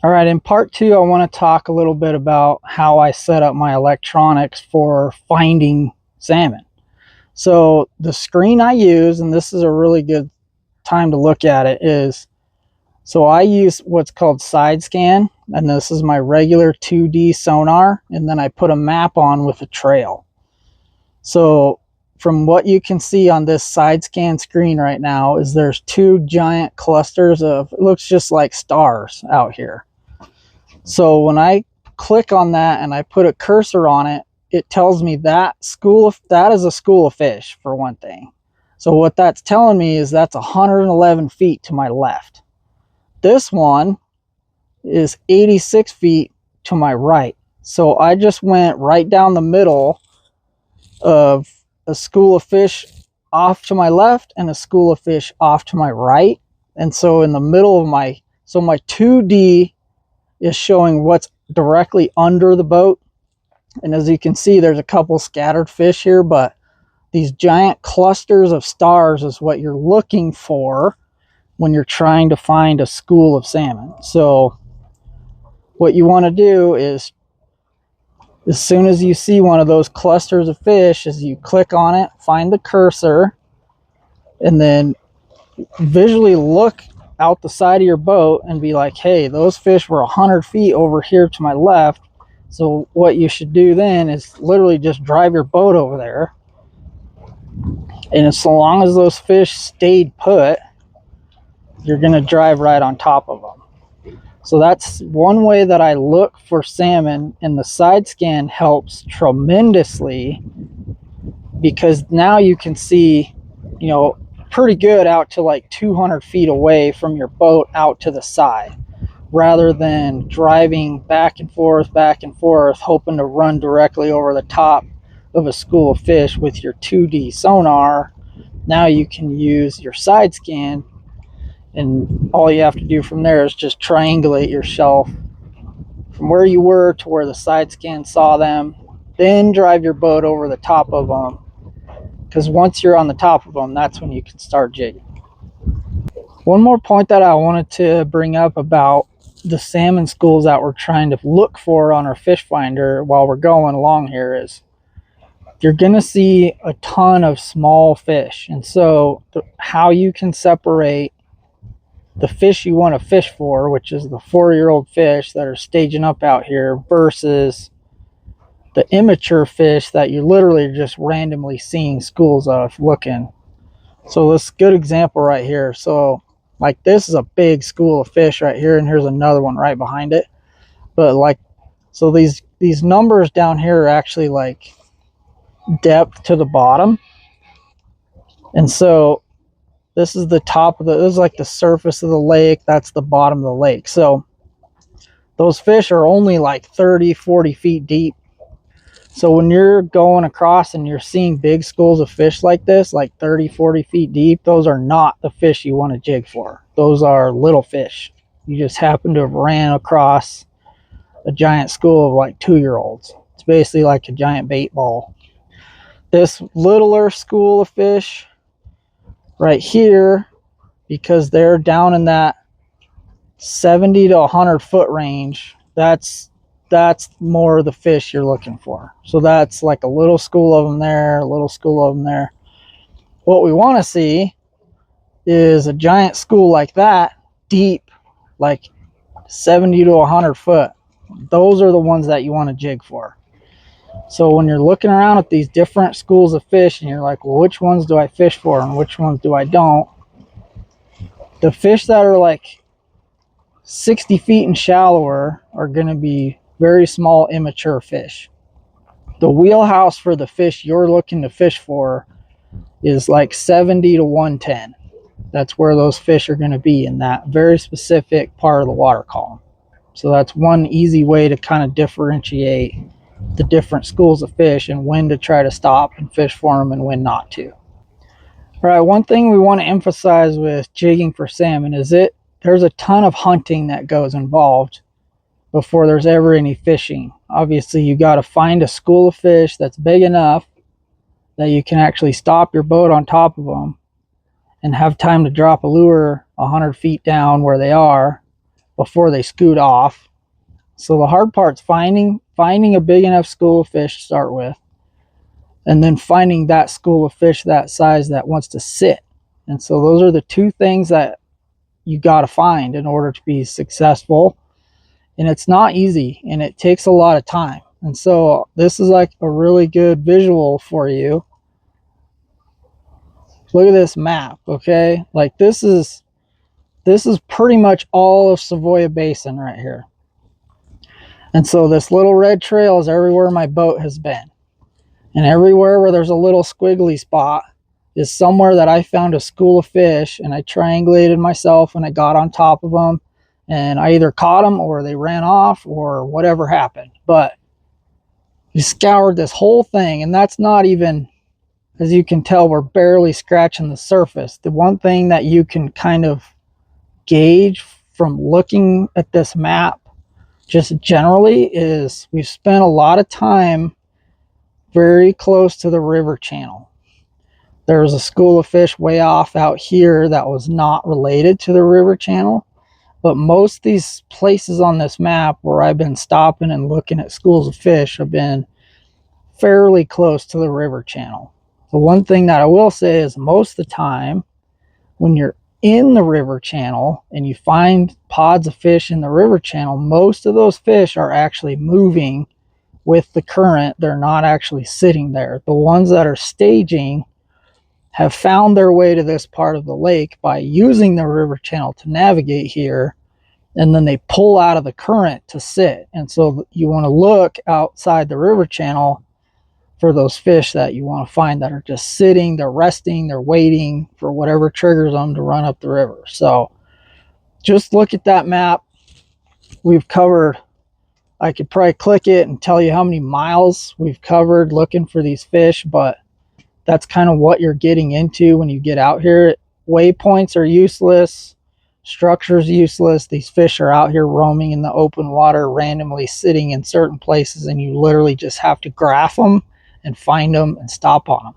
All right, in part two, I want to talk a little bit about how I set up my electronics for finding salmon. So the screen I use, and this is a really good time to look at it, is so I use what's called side scan, and this is my regular 2D sonar, and then I put a map on with a trail. So from what you can see on this side scan screen right now is there's two giant clusters of, it looks just like stars out here. So when I click on that and I put a cursor on it, it tells me that that is a school of fish, for one thing. So what that's telling me is that's 111 feet to my left. This one is 86 feet to my right. So I just went right down the middle of a school of fish off to my left and a school of fish off to my right. And so in the middle of my 2D is showing what's directly under the boat. And as you can see, there's a couple scattered fish here, but these giant clusters of stars is what you're looking for when you're trying to find a school of salmon. So what you want to do is, as soon as you see one of those clusters of fish, is you click on it, find the cursor, and then visually look out the side of your boat and be like, hey, those fish were 100 feet over here to my left. So what you should do then is literally just drive your boat over there. And as long as those fish stayed put, you're going to drive right on top of them. So that's one way that I look for salmon, and the side scan helps tremendously because now you can see, pretty good out to like 200 feet away from your boat out to the side, rather than driving back and forth, hoping to run directly over the top of a school of fish with your 2D sonar. Now you can use your side scan, and all you have to do from there is just triangulate yourself from where you were to where the side scan saw them, then drive your boat over the top of them, because once you're on the top of them, that's when you can start jigging. One more point that I wanted to bring up about the salmon schools that we're trying to look for on our fish finder while we're going along here is you're going to see a ton of small fish. And so how you can separate the fish you want to fish for, which is the 4-year-old fish that are staging up out here, versus the immature fish that you're literally just randomly seeing schools of looking. So this good example right here. So like this is a big school of fish right here, and here's another one right behind it. But like, so these numbers down here are actually like depth to the bottom. And so this is the top of this is like the surface of the lake, that's the bottom of the lake. So those fish are only like 30-40 feet deep. So when you're going across and you're seeing big schools of fish like this, like 30-40 feet deep, those are not the fish you want to jig for. Those are little fish. You just happen to have ran across a giant school of like 2-year-olds. It's basically like a giant bait ball. This littler school of fish right here, because they're down in that 70 to 100 foot range, that's more the fish you're looking for. So that's like a little school of them there, a little school of them there. What we want to see is a giant school like that, deep, like 70 to 100 foot. Those are the ones that you want to jig for. So when you're looking around at these different schools of fish and you're like, well, which ones do I fish for and which ones do I don't? The fish that are like 60 feet and shallower are going to be very small, immature fish. The wheelhouse for the fish you're looking to fish for is like 70 to 110. That's where those fish are going to be, in that very specific part of the water column. So that's one easy way to kind of differentiate the different schools of fish and when to try to stop and fish for them and when not to. All right, one thing we want to emphasize with jigging for salmon is there's a ton of hunting that goes involved before there's ever any fishing. Obviously, you got to find a school of fish that's big enough that you can actually stop your boat on top of them and have time to drop a lure 100 feet down where they are before they scoot off. So the hard part's finding a big enough school of fish to start with, and then finding that school of fish that size that wants to sit. And so those are the two things that you got to find in order to be successful. And it's not easy, and it takes a lot of time. And so this is like a really good visual for you. Look at this map, okay? Like this is pretty much all of Savoia Basin right here. And so this little red trail is everywhere my boat has been. And everywhere where there's a little squiggly spot is somewhere that I found a school of fish, and I triangulated myself and I got on top of them, and I either caught them or they ran off or whatever happened. But we scoured this whole thing, and that's not even, as you can tell, we're barely scratching the surface. The one thing that you can kind of gauge from looking at this map just generally is we've spent a lot of time very close to the river channel. There was a school of fish way off out here that was not related to the river channel, but most of these places on this map where I've been stopping and looking at schools of fish have been fairly close to the river channel. The one thing that I will say is most of the time when you're in the river channel and you find pods of fish in the river channel, most of those fish are actually moving with the current. They're not actually sitting there. The ones that are staging have found their way to this part of the lake by using the river channel to navigate here, and then they pull out of the current to sit. And so you want to look outside the river channel for those fish that you want to find that are just sitting, they're resting, they're waiting for whatever triggers them to run up the river. So just look at that map. We've covered, I could probably click it and tell you how many miles we've covered looking for these fish, but that's kind of what you're getting into when you get out here. Waypoints are useless. Structure's useless. These fish are out here roaming in the open water, randomly sitting in certain places, and you literally just have to graph them and find them and stop on them.